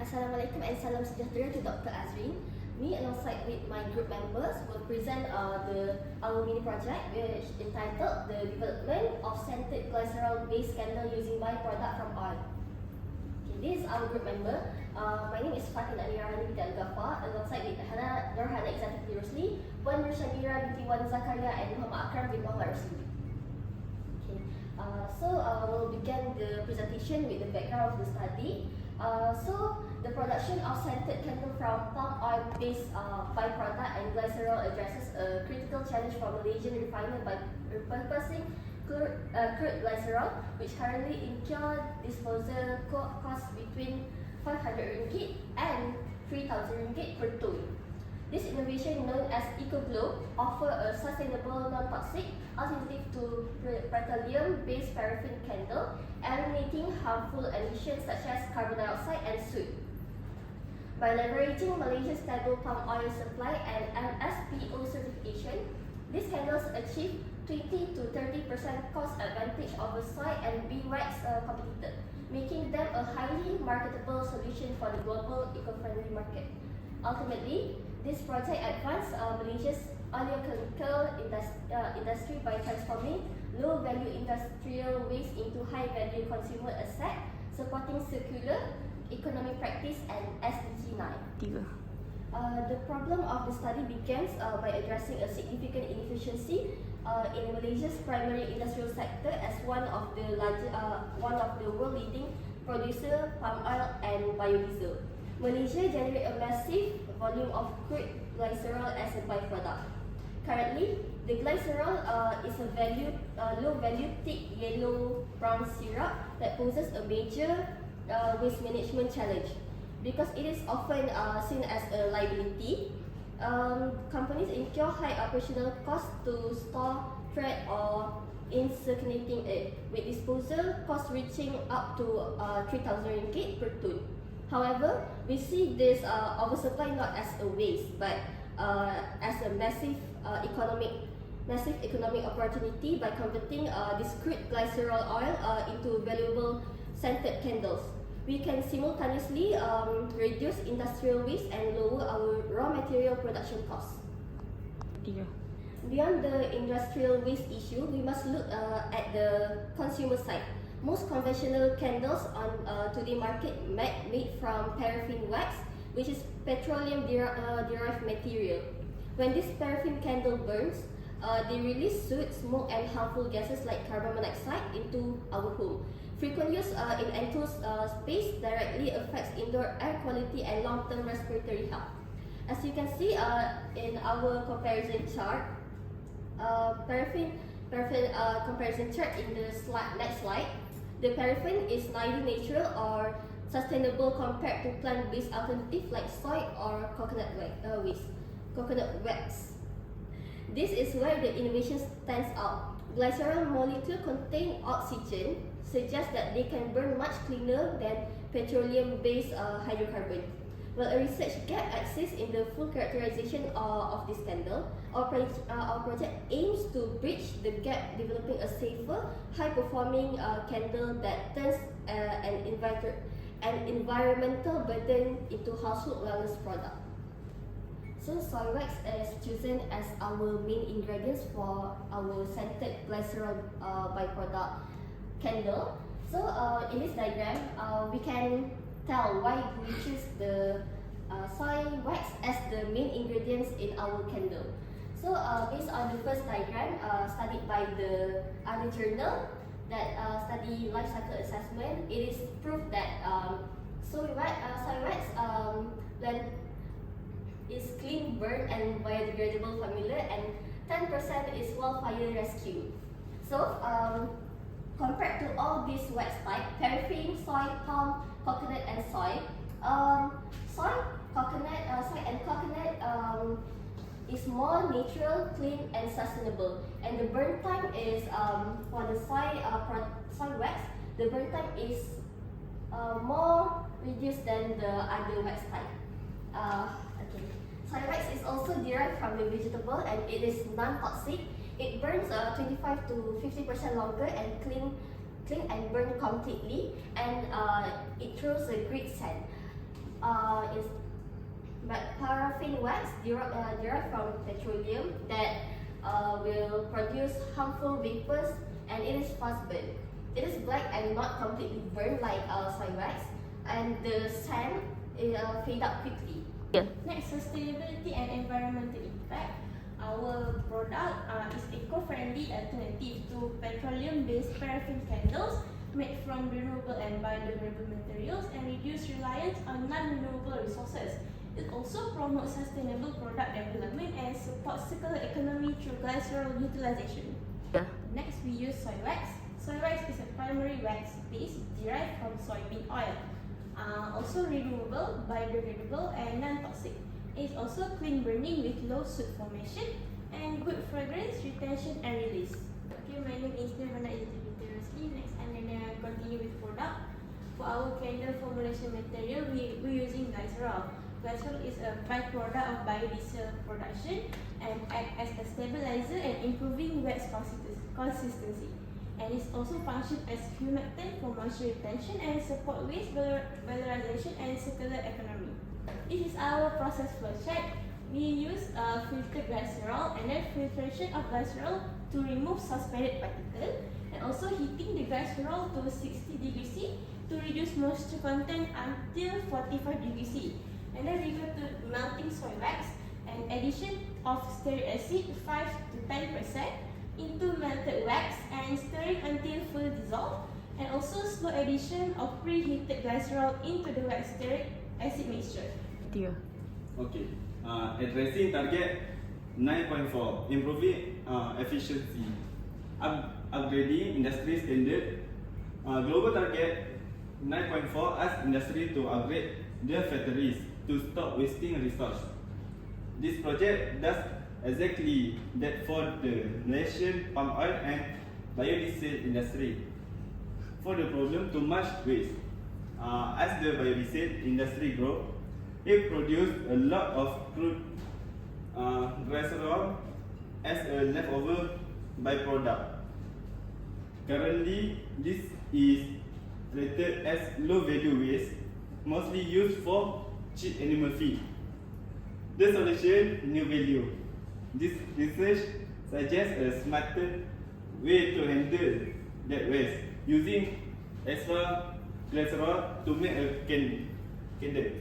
Assalamualaikum and salam sejahtera to Dr. Azrin. Me alongside with my group members will present our mini project which entitled the development of scented glycerol based candle using byproduct from oil. Okay, this is our group member. My name is FATIN binti GHAFAR alongside with HANA IZZATY ROSLI, SYAMIRA binti ZAKARIA and AKRAM bin ROSLI. We'll begin the presentation with the background of the study. The production of scented candle from palm oil based byproduct and glycerol addresses a critical challenge for Malaysian refiner by repurposing crude glycerol, which currently incur disposal costs between 500 ringgit and 3,000 ringgit per ton. This innovation, known as EcoGlow, offers a sustainable, non-toxic alternative to petroleum-based paraffin candle, eliminating harmful emissions such as carbon dioxide and soot. By leveraging Malaysia's stable palm oil supply and MSPO certification, these candles achieve 20 to 30% cost advantage over soy and beeswax competitors, making them a highly marketable solution for the global eco-friendly market. Ultimately, this project advanced Malaysia's oleochemical industry by transforming low-value industrial waste into high-value consumer asset, supporting circular economic practice and SDG 9. The problem of the study begins by addressing a significant inefficiency in Malaysia's primary industrial sector as one of the world-leading producer palm oil and biodiesel. Malaysia generates a massive volume of crude glycerol as a byproduct. Currently, the glycerol is a low-value thick yellow-brown syrup that poses a major waste management challenge. Because it is often seen as a liability, companies incur high operational costs to store, trade, or incinerating it, with disposal costs reaching up to 3,000 ringgit per ton. However, we see this oversupply not as a waste, but as a massive economic opportunity by converting this crude glycerol oil into valuable scented candles. We can simultaneously reduce industrial waste and lower our raw material production costs. Beyond the industrial waste issue, we must look at the consumer side. Most conventional candles on today's market made from paraffin wax, which is petroleum derived material. When this paraffin candle burns, they release soot, smoke, and harmful gases like carbon monoxide into our home. Frequent use in enclosed space directly affects indoor air quality and long-term respiratory health. As you can see in our comparison chart, paraffin comparison chart in the next slide. The paraffin is neither natural or sustainable compared to plant-based alternatives like soy or coconut wax. This is where the innovation stands out. Glycerol molecules contain oxygen, suggests that they can burn much cleaner than petroleum-based hydrocarbon. While a research gap exists in the full characterization of this candle, our project aims to bridge the gap, developing a safer, high-performing candle that turns an environmental burden into household wellness product. So soy wax is chosen as our main ingredients for our scented glycerol byproduct candle. So in this diagram, we can tell why we choose the soy wax as the main ingredients in our candle. So based on the first diagram studied by the other journal that study life cycle assessment, it is proof that soy wax when is clean, burn, and biodegradable formula, and 10% is wildfire rescue. So compared to all these wax types, paraffin, soy, palm, coconut, and soy, soy and coconut is more natural, clean, and sustainable. And the burn time is for the soy wax, the burn time is more reduced than the other wax type. Soy wax is also derived from the vegetable and it is non-toxic. It burns 25 to 50% longer and clean and burn completely, and it throws a great scent. is paraffin wax derived from petroleum that will produce harmful vapors, and it is fast burn. It is black and not completely burned like soy wax, and the sand fade up quickly. Yeah. Next, sustainability and environmental impact. Our product is eco-friendly alternative to petroleum-based paraffin candles made from renewable and biodegradable materials and reduce reliance on non-renewable resources. It also promotes sustainable product development and supports circular economy through glycerol utilization. Yeah. Next, we use soy wax. Soy wax is a primary wax base derived from soybean oil. Also renewable, biodegradable, and non-toxic. It is also clean burning with low soot formation and good fragrance retention and release. Okay, my name is IZZATY ROSLI. Next, I'm gonna continue with product. For our candle formulation material, we're using Glycerol. Glycerol is a byproduct of biodiesel production and acts as a stabilizer and improving wax consistency. And it also functions as humectant for moisture retention and support waste valorization and circular economy. This is our process flow chart. We use filtered glycerol and then filtration of glycerol to remove suspended particles, and also heating the glycerol to 60 degrees C to reduce moisture content until 45 degrees C. And then we go to melting soy wax and addition of stearic acid 5 to 10% into melted wax and stirring until fully dissolved, and also slow addition of preheated glycerol into the wax stearic acid mixture. Okay. Addressing target 9.4, improving efficiency, upgrading industry standard. Global target 9.4 asks industry to upgrade their factories to stop wasting resource. This project does exactly that for the Malaysian palm oil and biodiesel industry. For the problem too much waste, as the biodiesel industry grows, it produces a lot of crude glycerol as a leftover byproduct. Currently, this is treated as low value waste, mostly used for cheap animal feed. The solution, new value. This research suggests a smarter way to handle that waste, using extra glycerol to make a candle.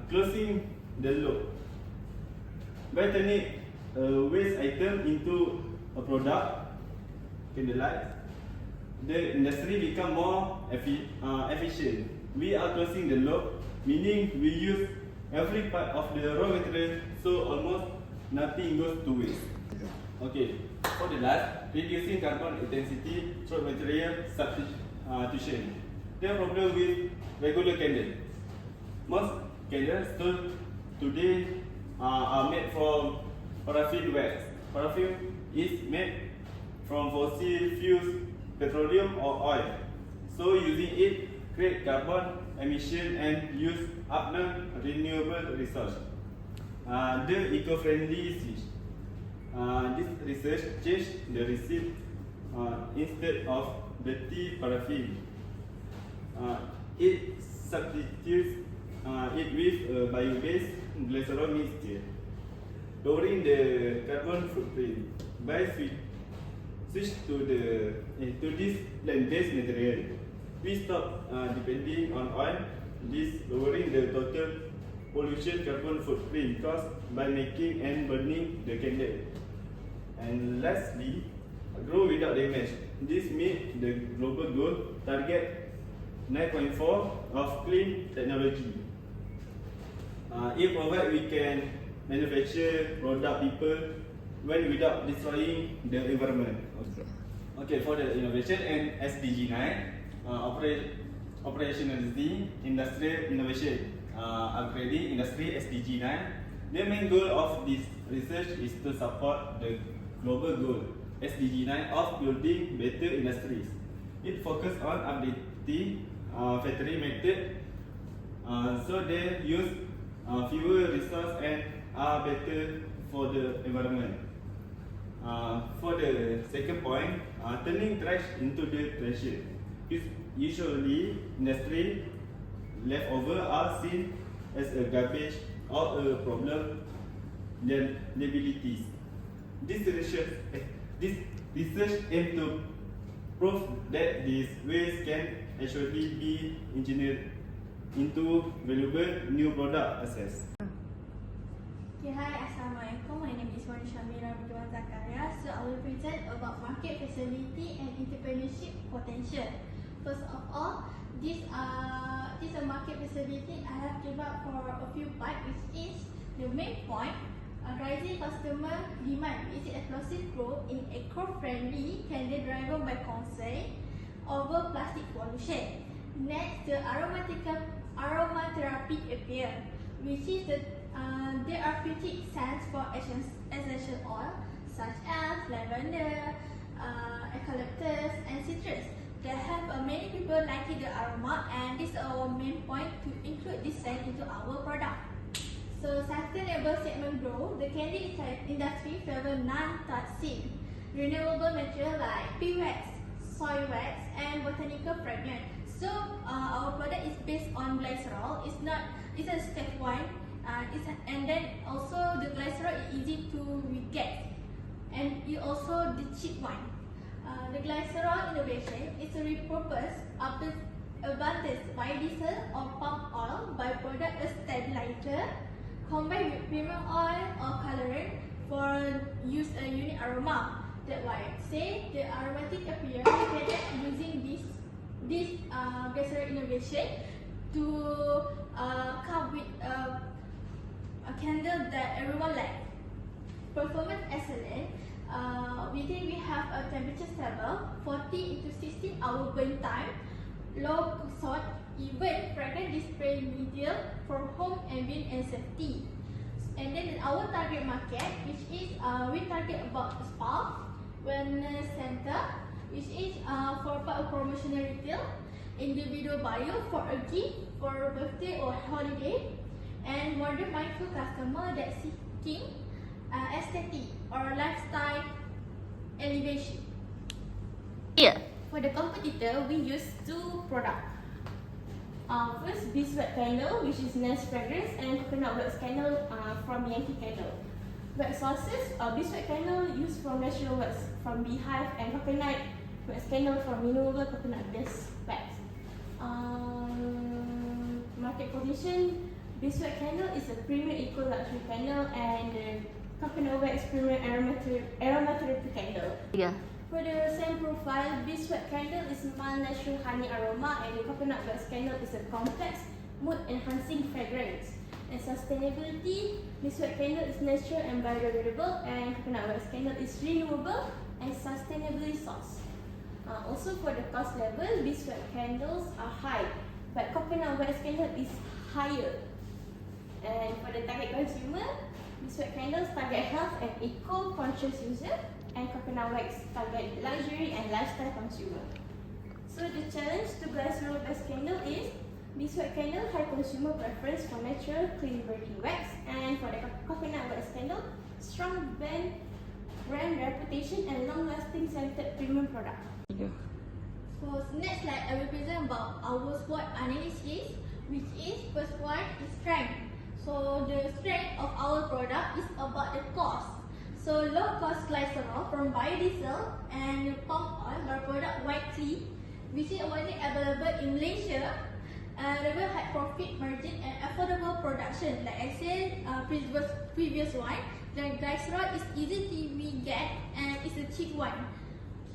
Closing the loop. By turning a waste item into a product, candlelight, the industry become more efficient. We are closing the loop, meaning we use every part of the raw material, so almost nothing goes to waste. Okay, for the last, reducing carbon intensity through material substitution. The problem with regular candle. Most candles sold today are made from paraffin wax. Paraffin is made from fossil fuels, petroleum or oil. So using it create carbon emission and use up non-renewable resource. The eco-friendly switch. This research changed the recipe instead of dirty paraffin. It substitutes it with bio-based glycerol mixture, lowering the carbon footprint. By switch to this plant-based material, we stop depending on oil. This lowering the total pollution carbon footprint caused by making and burning the candle. And lastly, grow without damage. This meets the global goal target 9.4 of clean technology. If provide we can manufacture product people when without destroying the environment. Okay, for the innovation and SDG 9, operationality, industrial innovation, upgrading industry SDG 9. The main goal of this research is to support the global goal SDG 9 of building better industries. It focuses on updating factory method so they use fewer resources and are better for the environment. For the second point, turning trash into the treasure. Usually, industry leftover are seen as a garbage or a problem liabilities. This research aims to prove that these waste can actually be engineered into valuable new product assets. Okay, hi, Assalamualaikum. My name is SYAMIRA with ZAKARIA. So I will present about market feasibility and entrepreneurship potential. First of all, this is a market feasibility I have given up for a few parts, which is the main point. Rising customer demand is a explosive growth in eco-friendly candle driven by concern over plastic pollution. Next, the aromatherapy appear, which is the therapeutic scents for essential oil such as lavender, eucalyptus, and citrus. They have many people liking the aroma, and this is our main point to include this scent into our product. So sustainable segment growth, the candy industry favor non-toxic renewable material like pea wax, soy wax, and botanical fragrance. So our product is based on glycerol. It's a step one. And then also the glycerol is easy to get, and it also the cheap one. The glycerol innovation is a repurposed abundant biodiesel or palm oil byproduct as stabilizer, combined with premium oil or colorant for use a unique aroma. That's why I say the aromatic appearance created using this glycerol innovation to come with a candle that everyone likes. Performance excellent. We think we have a temperature stable, 40 into 16 hour burn time, low salt, even fragrance display medium for home ambient and safety. And then our target market, which is we target about spa, wellness center, which is for part of promotional retail, individual buyer for a gift for birthday or holiday, and modern mindful customer that seeking aesthetic or lifestyle elevation. Yeah. For the competitor, we use two products. First, beeswax candle, which is Nest fragrance, and coconut wax candle from Yankee Candle. Wax sources, beeswax candle used from natural wax from beehive, and coconut wax candle from renewable coconut-based wax. Market position, beeswax candle is a premium eco luxury candle, and the coconut wax premium aromatherapy candle. Yeah. For the scent profile, beeswax candle is mild natural honey aroma, and the coconut wax candle is a complex mood enhancing fragrance. And sustainability, beeswax candle is natural and biodegradable, and coconut wax candle is renewable and sustainably sourced. Also for the cost level, beeswax candles are high, but coconut wax candle is higher. And for the target consumer, beeswax candles target health and eco-conscious user, and coconut wax target luxury and lifestyle consumer. So the challenge to glycerol-based candle is beeswax candle high consumer preference for natural clean burning wax, and for the coconut wax candle, strong brand reputation and long-lasting scented premium product. For next slide, I will present about our SWOT analysis, which is first one is strength. So the strength of our product is about the cost. So low cost glycerol from biodiesel and palm oil byproduct widely, which is only available in Malaysia. Level high profit margin and affordable production. Like I said, previous one, the glycerol is easy to get and it's a cheap one.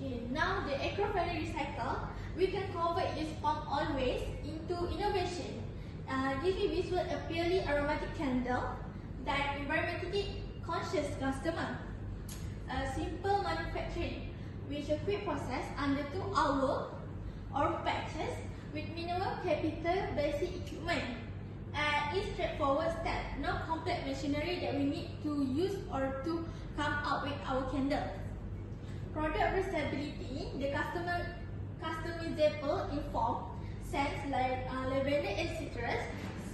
Okay, now the eco-friendly recycle, we can convert this palm oil waste into innovation. Giving visual a purely aromatic candle that environmentally conscious customer. Simple manufacturing, which a quick process under 2 hours or batches with minimum capital basic equipment. It's straightforward step, no complex machinery that we need to use or to come out with our candle. Product versatility, the customizable in form, scents like lavender and citrus.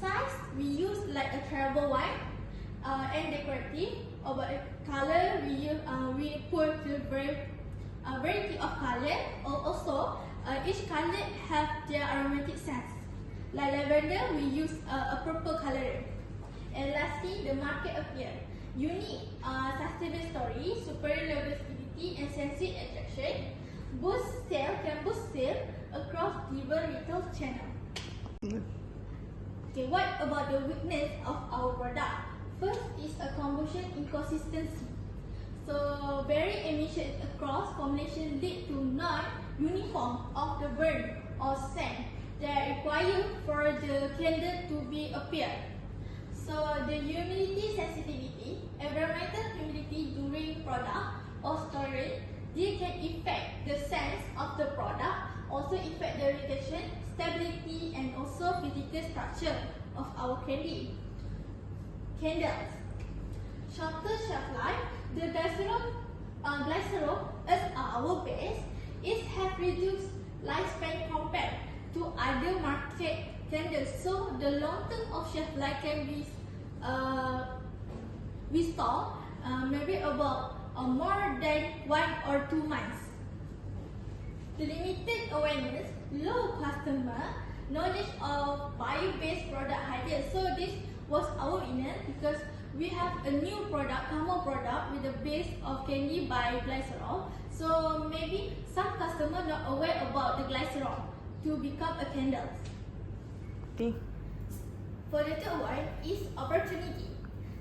Size, we use like a travel one, and decorative. About the color, we put the variety of color. Also, each color have their aromatic scents. Like lavender, we use a purple color. And lastly, the market appeal. Unique, sustainable story, superior visibility, and sensitive attraction. Can boost sale across diverse retail channel. Okay, what about the weakness of our product? First is a combustion inconsistency. So, varying emissions across formulation lead to non-uniform of the burn or scent that are required for the candle to be appear. So, the humidity sensitivity, environmental humidity during product or storage, they can affect the sense of the product, also affect the retention, stability, and also physical structure of our candy. Candles. Shorter shelf life, the glycerol as our base is have reduced lifespan compared to other market candles. So the long term of shelf life can be store maybe about more than 1 or 2 months. The limited awareness, low customer knowledge of bio-based product idea. So this was our winner because we have a new product, common product with the base of candy by Glycerol. So maybe some customer not aware about the Glycerol to become a candle. Okay. For the third one is opportunity.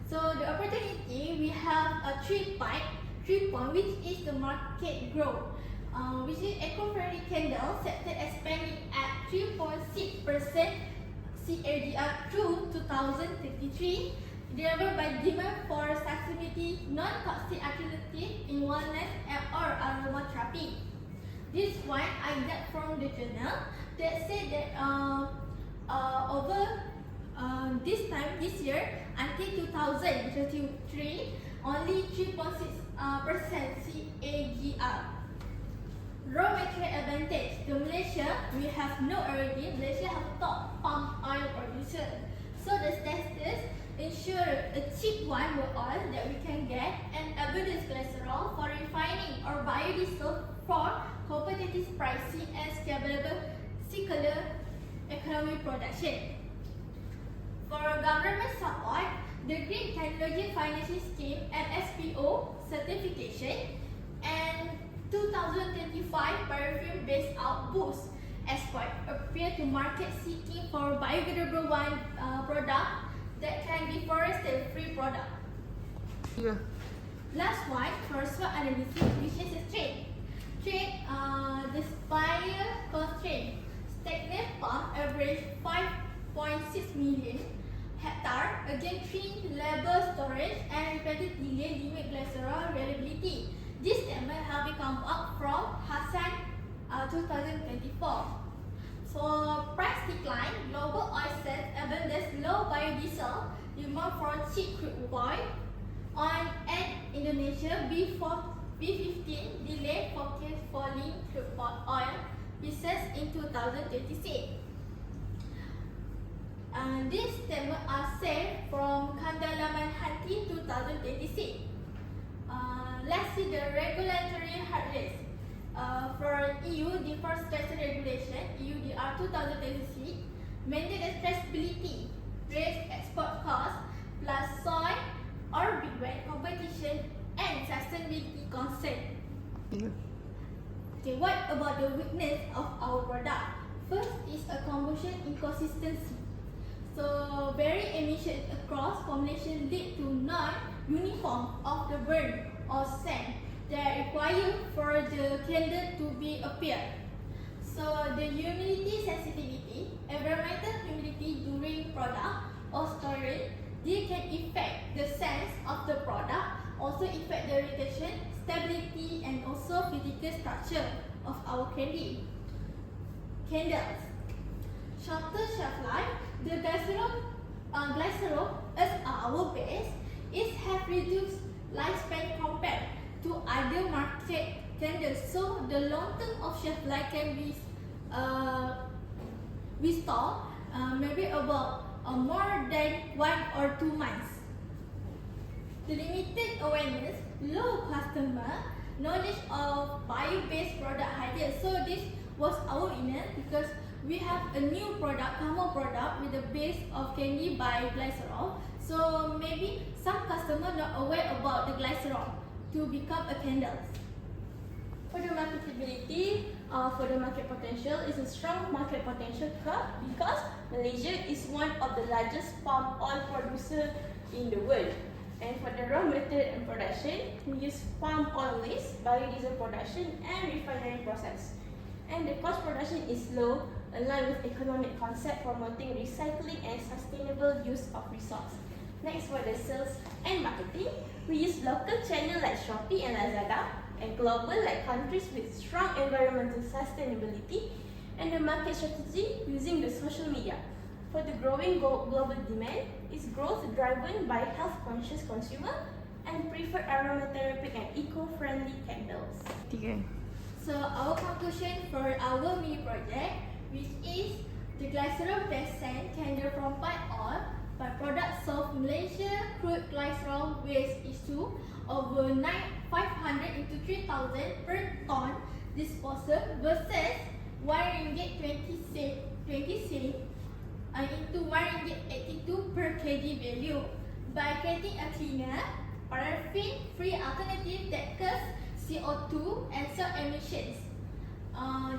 So the opportunity, we have a 3 point, which is the market growth, which is eco-friendly candle sector expanding at 3.6% CAGR through 2023, driven by demand for sustainability, non-toxic alternative in wellness or aromatherapy. This one I got from the journal that said that over this year until 2033, only 3.6% CAGR. Raw material advantage. The Malaysia, we have no already. Malaysia have top palm oil producer. So the status ensure a cheap one with oil that we can get and ABDUL Glycerol for refining or biodiesel for competitive pricing and scalable circular economy production. For government support, the Green Technology Financing Scheme (SPO) certification and 2025 paraffin-based out boost export appear to market seeking for biodegradable one product that can be forest-free product. Yeah. Last one for SWOT analysis, which is a trade. The spire constraint. Stagnant palm average 5.6 million hectare, again 3 labor storage and repeated delay limit glycerol availability. This statement have come up from Hassan 2024. For price decline, global oil sales abundance low biodiesel, demand for cheap crude oil. On and Indonesia, B15 delay forecast falling crude oil prices in 2026. This statement are sent from Kandalaman Hati 2026. Let's see the regulatory hurdles. For EU deforestation regulation, EUDR 2026, mandate traceability, raise export costs, plus soil or big wet competition and sustainability concern. Yeah. Okay, what about the weakness of our product? First is a combustion inconsistency. So, varying emissions across formulation lead to non-uniform of the burn or scent that are required for the candle to be appear. So, the humidity sensitivity, environmental humidity during product or storage, they can affect the sense of the product, also affect the retention, stability, and also physical structure of our candy. Candles. Shorter shelf life, the glycerol as our base is have reduced lifespan compared to other market candles. So the long term of shelf life can be store maybe about more than 1 or 2 months. The limited awareness, low customer knowledge of bio-based product idea. So this was our winner because we have a new product, common product with the base of candy by Glycerol. So maybe some customer not aware about the Glycerol to become a candle. For the marketability, for the market potential, is a strong market potential because Malaysia is one of the largest palm oil producer in the world. And for the raw material and production, we use palm oil waste, biodiesel production and refinery process. And the cost production is low, aligned with economic concept promoting recycling and sustainable use of resource. Next, for the sales and marketing, we use local channel like Shopee and Lazada, and global like countries with strong environmental sustainability, and the market strategy using the social media. For the growing global demand, is growth driven by health-conscious consumer and prefer aromatherapy and eco-friendly candles. 3. So our conclusion for our mini project, which is the Glycerol best scent candle from palm oil by product solve Malaysia crude glycerol waste issue over 500 into 3,000 per ton disposal versus RM1.20 into RM1.82 per kg value by creating a cleaner, paraffin-free alternative that cuts CO2 and SOx emissions.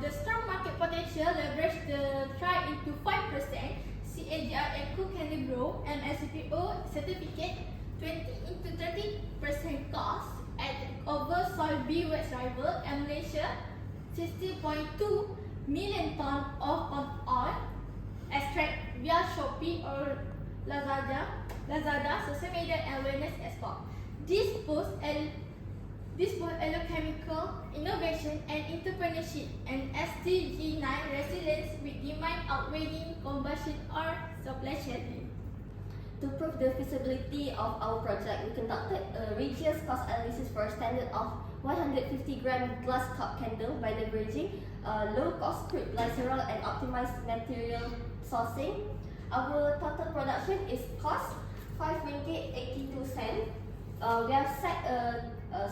The strong market potential leverage the try into 5% CAGR Eco Candle Grow and SPO certificate 20 into 30% cost at over soybean wax rival and Malaysia 60.2 million ton of palm oil extract via Shopee or Lazada social media awareness export. This boosts electrochemical innovation and entrepreneurship and SDG 9 resilience with demand outweighing combustion or supply chain. To prove the feasibility of our project, we conducted a rigorous cost analysis for a standard of 150-gram glass cup candle by leveraging low-cost crude glycerol and optimized material sourcing. Our total production is cost RM5.82. We have set a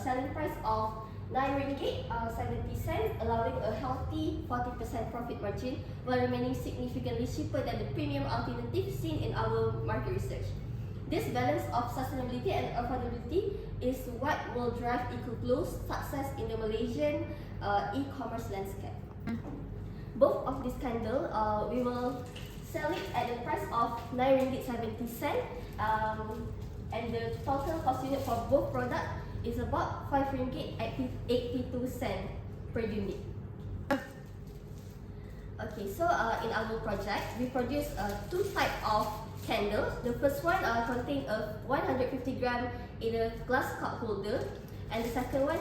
selling price of RM9.70, allowing a healthy 40% profit margin while remaining significantly cheaper than the premium alternative seen in our market research. This balance of sustainability and affordability is what will drive EcoGlow's success in the Malaysian e-commerce landscape. Both of these candles, we will sell it at the price of RM9.70, and the total cost unit for both products is about RM5.82 per unit. Okay, so in our project, we produce two types of candles. The first one contains a 150 gram in a glass cup holder, and the second one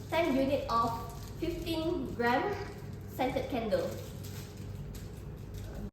10 unit of 15 gram scented candle.